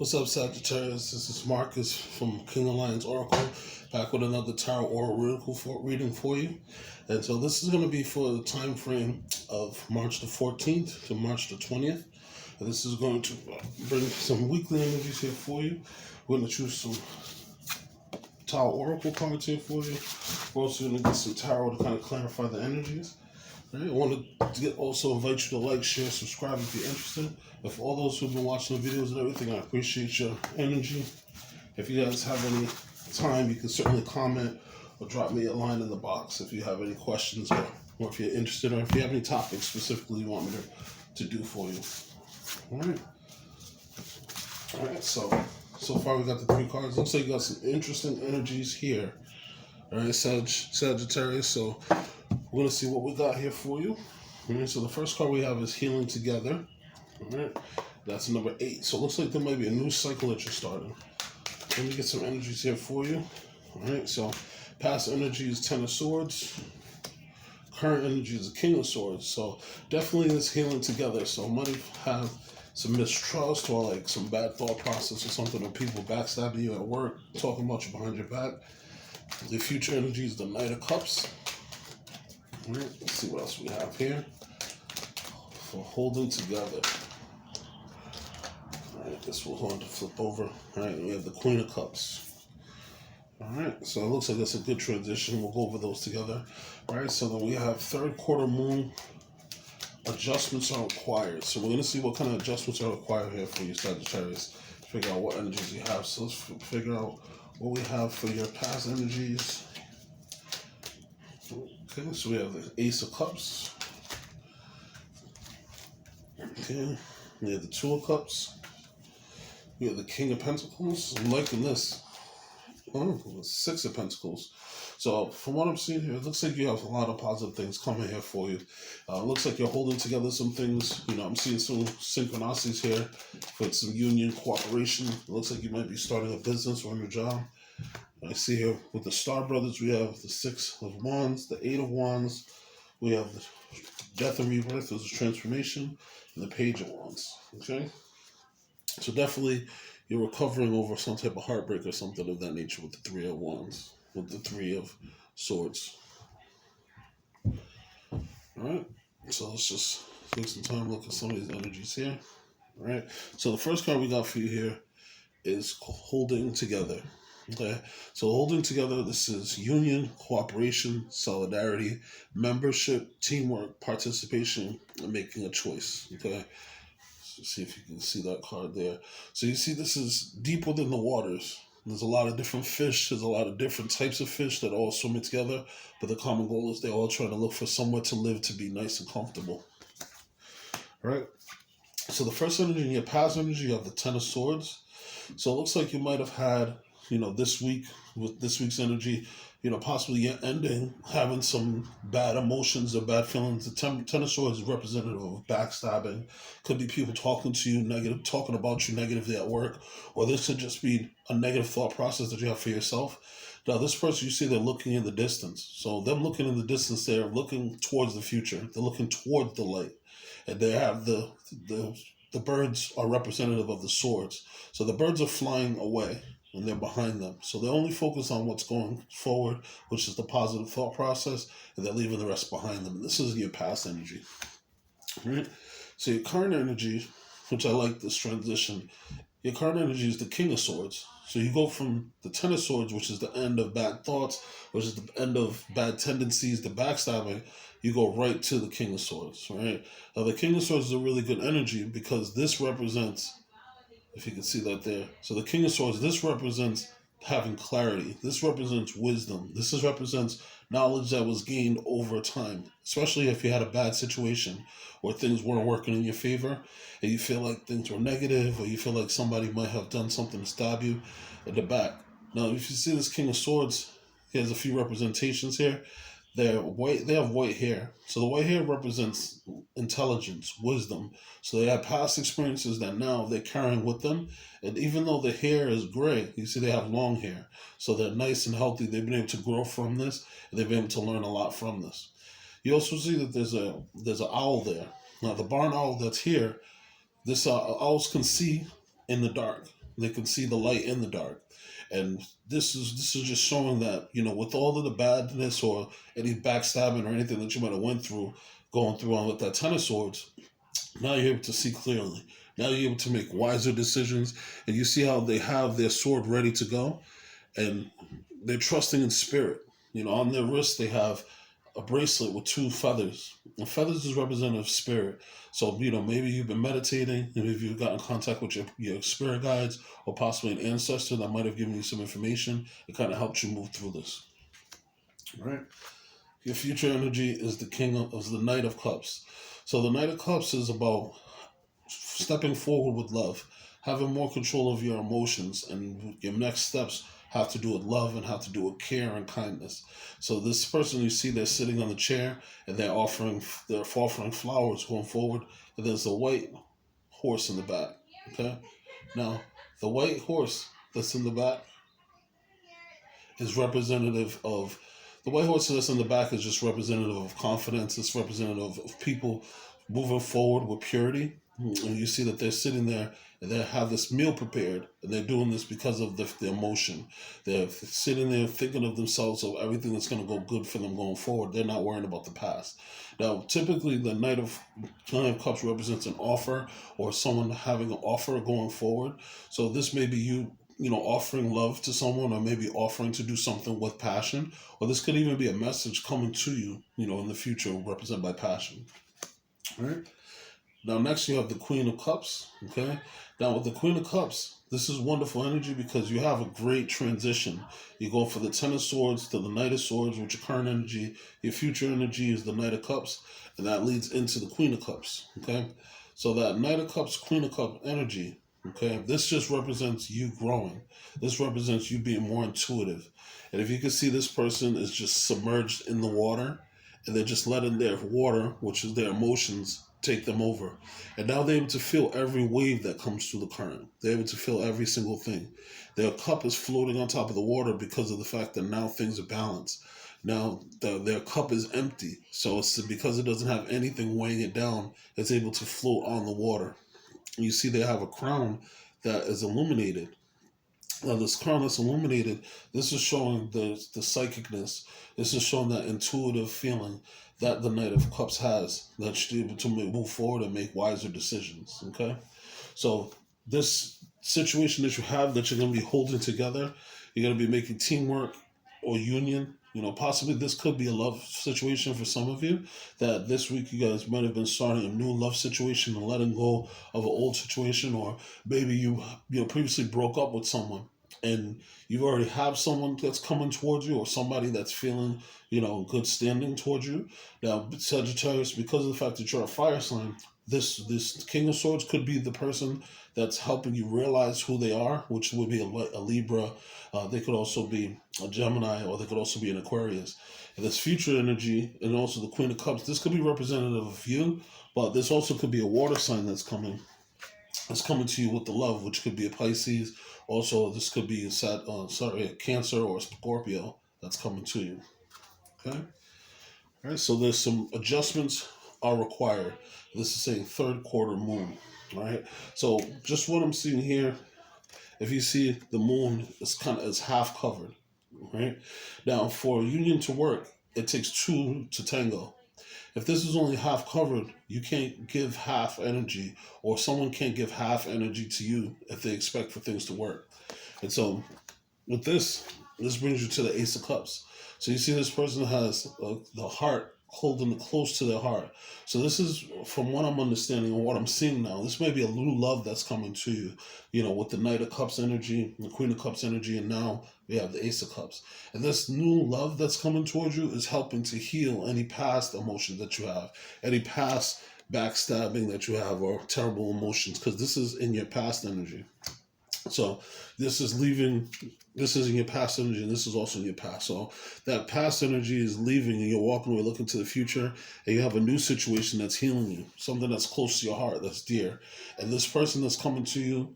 What's up, Sagittarius? This is Marcus from King Alliance Oracle, back with another Tao Oracle reading for you. And so this is going to be for the time frame of March the 14th to March the 20th. And this is going to bring some weekly energies here for you. We're going to choose some Tao Oracle cards here for you. We're also going to get some tarot to kind of clarify the energies. Right? I want to also invite you to like, share, subscribe if you're interested. And for all those who've been watching the videos and everything, I appreciate your energy. If you guys have any time, you can certainly comment or drop me a line in the box if you have any questions or if you're interested, or if you have any topics specifically you want me to do for you. All right, so far we got the three cards. Looks like you got some interesting energies here. All right, Sagittarius, so we're going to see what we got here for you. All right, so the first card we have is Healing Together. All right, that's number 8. So it looks like there might be a new cycle that you're starting. Let me get some energies here for you. All right, so past energy is Ten of Swords. Current energy is the King of Swords. So definitely this healing together. So might have some mistrust or like some bad thought process or something, or people backstabbing you at work, talking about you behind your back. The future energy is the Knight of Cups. All right, let's see what else we have here for holding together. All right, this we're going to flip over. All right, we have the Queen of Cups. All right, so it looks like that's a good transition. We'll go over those together. All right, so then we have third quarter moon. Adjustments are required. So we're going to see what kind of adjustments are required here for you, Sagittarius. Figure out what energies you have. So let's figure out what we have for your past energies. Okay, so we have the Ace of Cups. Okay, we have the Two of Cups. We have the King of Pentacles. I'm liking this. Oh, Six of Pentacles. So from what I'm seeing here, it looks like you have a lot of positive things coming here for you. Looks like you're holding together some things. You know, I'm seeing some synchronicities here for some union, cooperation. It looks like you might be starting a business or a new job. I see here with the Star Brothers, we have the Six of Wands, the Eight of Wands. We have the Death and Rebirth as a transformation, and the Page of Wands. Okay? So definitely you're recovering over some type of heartbreak or something of that nature with the Three of Wands, with the Three of Swords. Alright, so let's just take some time to look at some of these energies here. Alright, so the first card we got for you here is Holding Together. Okay, so holding together, this is union, cooperation, solidarity, membership, teamwork, participation, and making a choice. Okay, so see if you can see that card there. So you see this is deep within the waters. There's a lot of different fish. There's a lot of different types of fish that are all swimming together, but the common goal is they're all trying to look for somewhere to live to be nice and comfortable. All right, so the first energy in your past energy, you have the Ten of Swords. So it looks like you might have had, you know, this week, with this week's energy, you know, possibly ending, having some bad emotions or bad feelings. The Ten of Swords is representative of backstabbing. Could be people talking to you negative, talking about you negatively at work, or this could just be a negative thought process that you have for yourself. Now, this person, you see, they're looking in the distance. So them looking in the distance, they're looking towards the future. They're looking towards the light. And they have the birds are representative of the swords. So the birds are flying away and they're behind them. So they only focus on what's going forward, which is the positive thought process, and they're leaving the rest behind them. And this is your past energy. Right? So your current energy, which I like this transition, your current energy is the King of Swords. So you go from the Ten of Swords, which is the end of bad thoughts, which is the end of bad tendencies, the backstabbing, you go right to the King of Swords, right? Now the King of Swords is a really good energy because this represents, if you can see that there. So the King of Swords, this represents having clarity. This represents wisdom. This represents knowledge that was gained over time, especially if you had a bad situation where things weren't working in your favor and you feel like things were negative, or you feel like somebody might have done something to stab you in the back. Now, if you see this King of Swords, he has a few representations here. They're white. They have white hair. So the white hair represents intelligence, wisdom. So they have past experiences that now they're carrying with them. And even though the hair is gray, you see they have long hair. So they're nice and healthy. They've been able to grow from this, and they've been able to learn a lot from this. You also see that there's an owl there. Now the barn owl that's here, this owls can see in the dark. They can see the light in the dark. And this is just showing that, with all of the badness or any backstabbing or anything that you might have went through, going through on with that Ten of Swords, now you're able to see clearly. Now you're able to make wiser decisions, and you see how they have their sword ready to go, and they're trusting in spirit. On their wrist they have a bracelet with two feathers. And feathers is representative of spirit. So, maybe you've been meditating, and if you've got in contact with your spirit guides or possibly an ancestor that might have given you some information, it kind of helped you move through this. Right? Your future energy is the Knight of Cups. So the Knight of Cups is about stepping forward with love, having more control of your emotions, and your next steps have to do with love and have to do with care and kindness. So this person, you see, they're sitting on the chair and they're offering flowers going forward, and there's a white horse in the back. Okay, now the white horse that's in the back is representative of the white horse that's in the back is just representative of confidence. It's representative of people moving forward with purity. And you see that they're sitting there and they have this meal prepared, and they're doing this because of the emotion. They're sitting there thinking of themselves, of everything that's going to go good for them going forward. They're not worrying about the past. Now, typically, the Knight of Cups represents an offer or someone having an offer going forward. So this may be you offering love to someone, or maybe offering to do something with passion, or this could even be a message coming to you, in the future, represented by passion. All right. Now, next you have the Queen of Cups. Okay. Now, with the Queen of Cups, this is wonderful energy because you have a great transition. You go for the Ten of Swords to the Knight of Swords, which your current energy. Your future energy is the Knight of Cups, and that leads into the Queen of Cups. Okay. So that Knight of Cups, Queen of Cups energy. Okay, this just represents you growing. This represents you being more intuitive. And if you can see, this person is just submerged in the water, and they're just letting their water, which is their emotions, take them over. And now they're able to feel every wave that comes through the current. They're able to feel every single thing. Their cup is floating on top of the water because of the fact that now things are balanced. Now their cup is empty. So it's because it doesn't have anything weighing it down, it's able to float on the water. You see they have a crown that is illuminated. Now this crown that's illuminated, this is showing the psychicness. This is showing that intuitive feeling that the Knight of Cups has, that you're able to move forward and make wiser decisions. Okay? So this situation that you have that you're going to be holding together, you're going to be making teamwork or union. Possibly this could be a love situation for some of you, that this week you guys might have been starting a new love situation and letting go of an old situation, or maybe you previously broke up with someone and you already have someone that's coming towards you, or somebody that's feeling, good standing towards you. Now, Sagittarius, because of the fact that you're a fire sign, this King of Swords could be the person that's helping you realize who they are, which would be a Libra. They could also be a Gemini, or they could also be an Aquarius. And this future energy, and also the Queen of Cups, this could be representative of you, but this also could be a water sign that's coming. It's coming to you with the love, which could be a Pisces. Also, this could be a Cancer or a Scorpio that's coming to you. Okay? All right, so there's some adjustments are required. This is saying third quarter moon. All right, so just what I'm seeing here, if you see the moon is half covered. Right now, for a union to work, it takes two to tango. If this is only half covered, you can't give half energy, or someone can't give half energy to you if they expect for things to work. And so with this brings you to the Ace of Cups. So you see this person has the heart, holding it close to their heart. So this is, from what I'm understanding and what I'm seeing now, this may be a new love that's coming to you, with the Knight of Cups energy, the Queen of Cups energy, and now we have the Ace of Cups. And this new love that's coming towards you is helping to heal any past emotions that you have, any past backstabbing that you have, or terrible emotions, because this is in your past energy. So this is in your past energy, and this is also in your past. So that past energy is leaving, and you're walking away looking to the future, and you have a new situation that's healing you, something that's close to your heart, that's dear. And this person that's coming to you,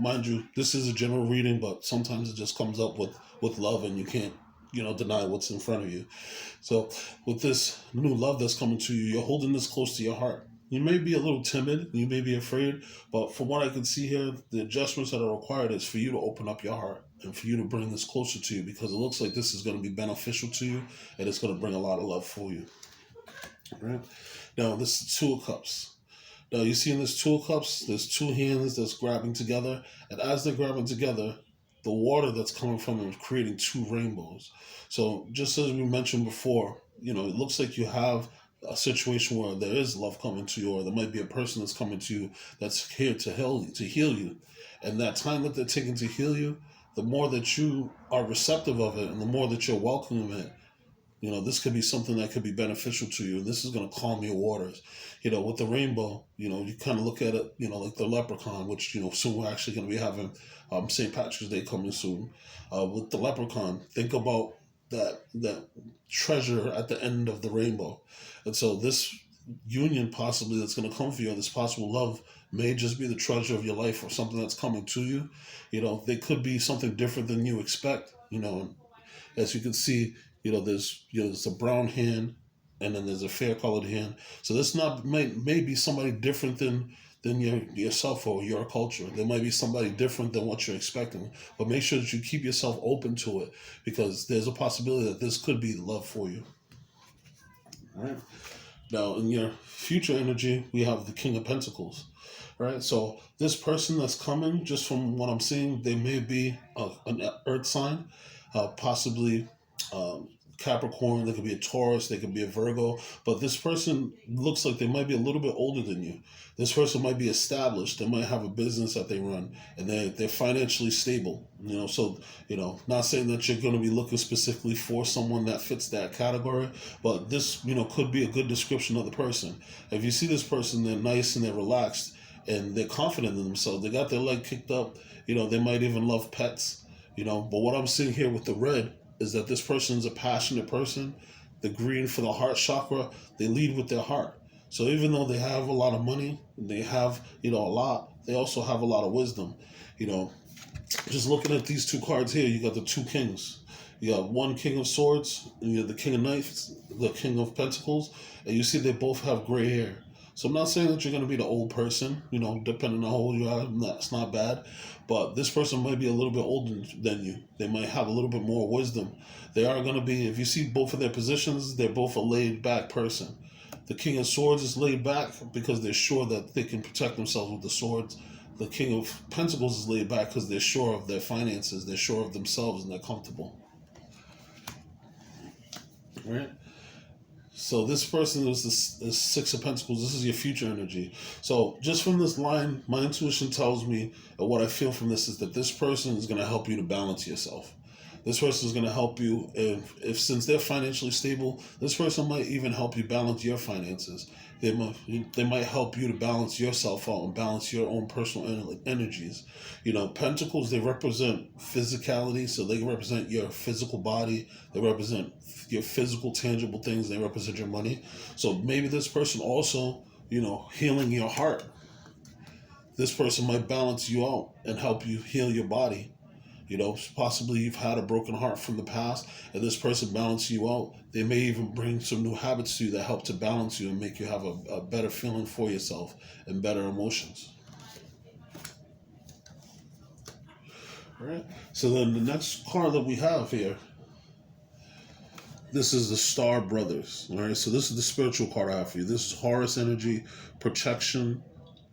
mind you, this is a general reading, but sometimes it just comes up with love, and you can't, deny what's in front of you. So with this new love that's coming to you, you're holding this close to your heart. You may be a little timid, you may be afraid, but from what I can see here, the adjustments that are required is for you to open up your heart and for you to bring this closer to you, because it looks like this is going to be beneficial to you and it's going to bring a lot of love for you. Right? Now, this is Two of Cups. Now, you see in this Two of Cups, there's two hands that's grabbing together, and as they're grabbing together, the water that's coming from them is creating two rainbows. So, just as we mentioned before, it looks like you have a situation where there is love coming to you, or there might be a person that's coming to you that's here to heal you. And that time that they're taking to heal you, the more that you are receptive of it and the more that you're welcoming it, this could be something that could be beneficial to you. And this is going to calm your waters. With the rainbow, you kind of look at it, like the leprechaun, which, soon we're actually going to be having St. Patrick's Day coming soon. With the leprechaun, think about that treasure at the end of the rainbow. And so this union possibly that's going to come for you, this possible love, may just be the treasure of your life or something that's coming to you. They could be something different than you expect. As you can see, there's a brown hand and then there's a fair colored hand. So this may be somebody different than yourself or your culture. There might be somebody different than what you're expecting. But make sure that you keep yourself open to it, because there's a possibility that this could be love for you. All right. Now, in your future energy, we have the King of Pentacles. Right? So this person that's coming, just from what I'm seeing, they may be an earth sign, possibly Capricorn, they could be a Taurus, they could be a Virgo, but this person looks like they might be a little bit older than you. This person might be established, they might have a business that they run, and they're financially stable. So, not saying that you're going to be looking specifically for someone that fits that category, but this, could be a good description of the person. If you see this person, they're nice and they're relaxed and they're confident in themselves. They got their leg kicked up, they might even love pets, but what I'm seeing here with the red is that this person is a passionate person. The green for the heart chakra, they lead with their heart. So even though they have a lot of money, they have, a lot, they also have a lot of wisdom. Just looking at these two cards here, you got the two kings. You got one King of Swords, and you have the King of Knights, the King of Pentacles, and you see they both have gray hair. So I'm not saying that you're going to be the old person, depending on how old you are, that's not bad. But this person might be a little bit older than you. They might have a little bit more wisdom. They are going to be, if you see both of their positions, they're both a laid back person. The King of Swords is laid back because they're sure that they can protect themselves with the swords. The King of Pentacles is laid back because they're sure of their finances, they're sure of themselves, and they're comfortable. All right? So this person is the Six of Pentacles. This is your future energy. So just from this line, my intuition tells me, or what I feel from this, is that this person is going to help you to balance yourself. This person is going to help you, if since they're financially stable, this person might even help you balance your finances. They might help you to balance yourself out and balance your own personal energies. Pentacles, they represent physicality, so they represent your physical body. They represent your physical, tangible things. They represent your money. So maybe this person also, healing your heart. This person might balance you out and help you heal your body. Possibly you've had a broken heart from the past, and this person balances you out. They may even bring some new habits to you that help to balance you and make you have a better feeling for yourself and better emotions. All right. So then the next card that we have here, this is the Star Brothers. All right. So this is the spiritual card I have for you. This is Horus energy, protection,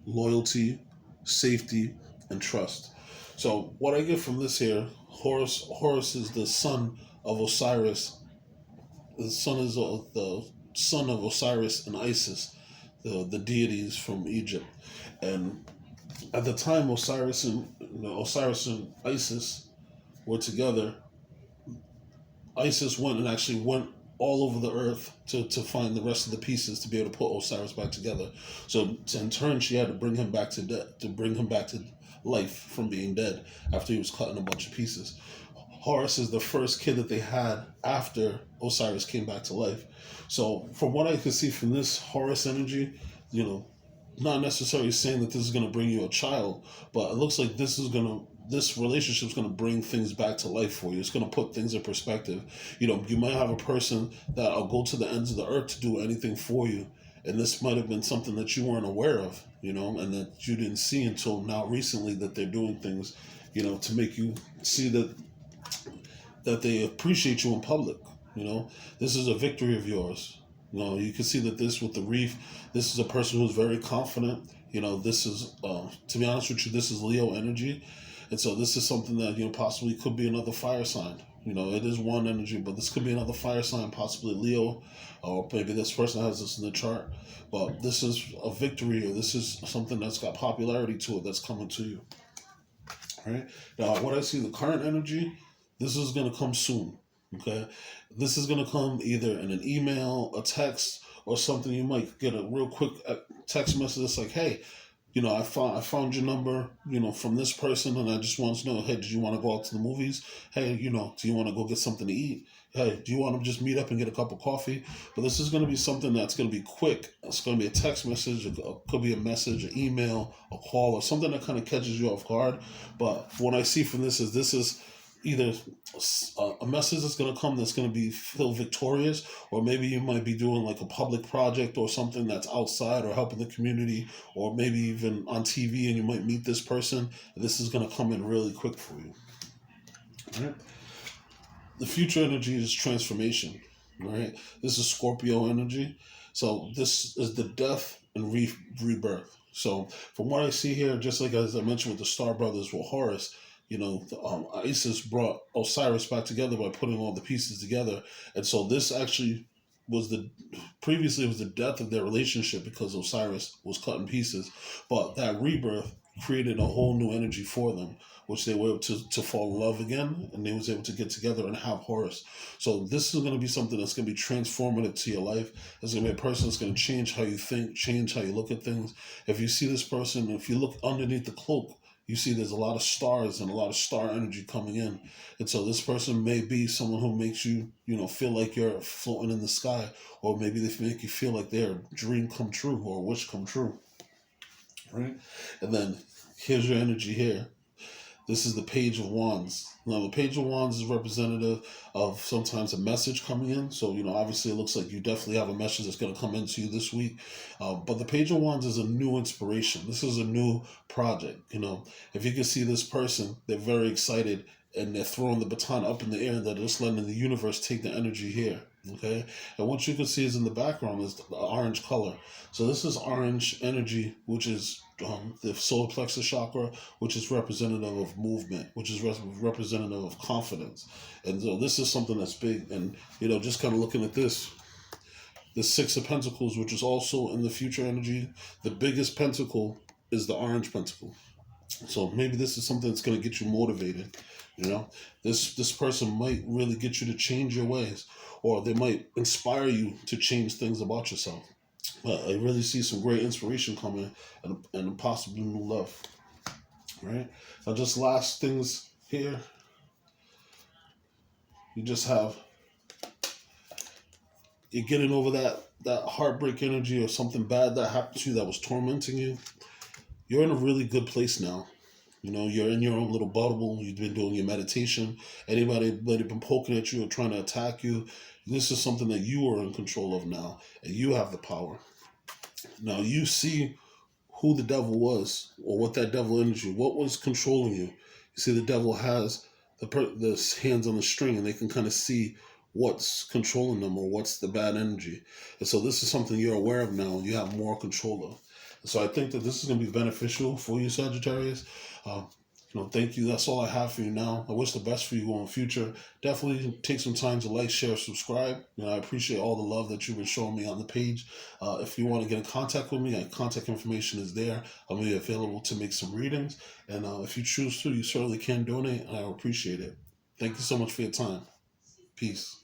loyalty, safety, and trust. So what I get from this here, Horus is the son of Osiris. The son is the son of Osiris and Isis, the deities from Egypt. And at the time Osiris and Isis were together, Isis went all over the earth to find the rest of the pieces to be able to put Osiris back together. So in turn, she had to bring him back to life from being dead after he was cut in a bunch of pieces. Horus is the first kid that they had after Osiris came back to life. So from what I can see from this Horus energy, not necessarily saying that this is going to bring you a child, but it looks like this relationship is going to bring things back to life for you. It's going to put things in perspective. You might have a person that will go to the ends of the earth to do anything for you. And this might have been something that you weren't aware of, and that you didn't see until now recently, that they're doing things, to make you see that they appreciate you in public. This is a victory of yours. You can see that this with the reef, this is a person who's very confident. This is, to be honest with you, this is Leo energy. And so this is something that, possibly could be another fire sign. It is one energy, but this could be another fire sign, possibly Leo, or maybe this person has this in the chart. But this is a victory, or this is something that's got popularity to it that's coming to you. All right? Now, what I see, the current energy, this is going to come soon. Okay? This is going to come either in an email, a text, or something. You might get a real quick text message that's like, hey, I found your number, from this person, and I just want to know, hey, did you want to go out to the movies? Hey, do you want to go get something to eat? Hey, do you want to just meet up and get a cup of coffee? But this is going to be something that's going to be quick. It's going to be a text message, it could be a message, an email, a call, or something that kind of catches you off guard. But what I see from this is either a message that's going to come that's going to feel victorious, or maybe you might be doing like a public project or something that's outside or helping the community, or maybe even on TV, and you might meet this person. This is going to come in really quick for you. All right? The future energy is transformation. Right? This is Scorpio energy. So this is the death and rebirth. So from what I see here, just like as I mentioned with the Star Brothers with Horus, Isis brought Osiris back together by putting all the pieces together. And so this actually was previously it was the death of their relationship because Osiris was cut in pieces. But that rebirth created a whole new energy for them, which they were able to fall in love again, and they was able to get together and have Horus. So this is going to be something that's going to be transformative to your life. It's going to be a person that's going to change how you think, change how you look at things. If you see this person, if you look underneath the cloak, you see there's a lot of stars and a lot of star energy coming in. And so this person may be someone who makes you, feel like you're floating in the sky, or maybe they make you feel like their dream come true or wish come true. Right? And then here's your energy here. This is the Page of Wands. Now, the Page of Wands is representative of sometimes a message coming in. So, obviously it looks like you definitely have a message that's going to come into you this week. But the Page of Wands is a new inspiration. This is a new project. If you can see this person, they're very excited, and they're throwing the baton up in the air, and they're just letting the universe take the energy here. Okay? And what you can see is in the background is the orange color. So this is orange energy, which is the solar plexus chakra, which is representative of movement, which is representative of confidence. And so this is something that's big. And, just kind of looking at this, the Six of Pentacles, which is also in the future energy, the biggest pentacle is the orange pentacle. So maybe this is something that's going to get you motivated. This person might really get you to change your ways, or they might inspire you to change things about yourself. I really see some great inspiration coming, and possibly new love. Right? Now, just last things here. You just have, you're getting over that heartbreak energy or something bad that happened to you that was tormenting you. You're in a really good place now. You're in your own little bubble. You've been doing your meditation. Anybody that have been poking at you or trying to attack you, this is something that you are in control of now, and you have the power. Now you see who the devil was, or what that devil energy, what was controlling you. You see the devil has the hands on the string, and they can kind of see what's controlling them or what's the bad energy. And so this is something you're aware of now, and you have more control of. So I think that this is going to be beneficial for you, Sagittarius. Thank you. That's all I have for you now. I wish the best for you in the future. Definitely take some time to like, share, subscribe. I appreciate all the love that you've been showing me on the page. If you want to get in contact with me, my contact information is there. I'll be available to make some readings. And if you choose to, you certainly can donate, and I appreciate it. Thank you so much for your time. Peace.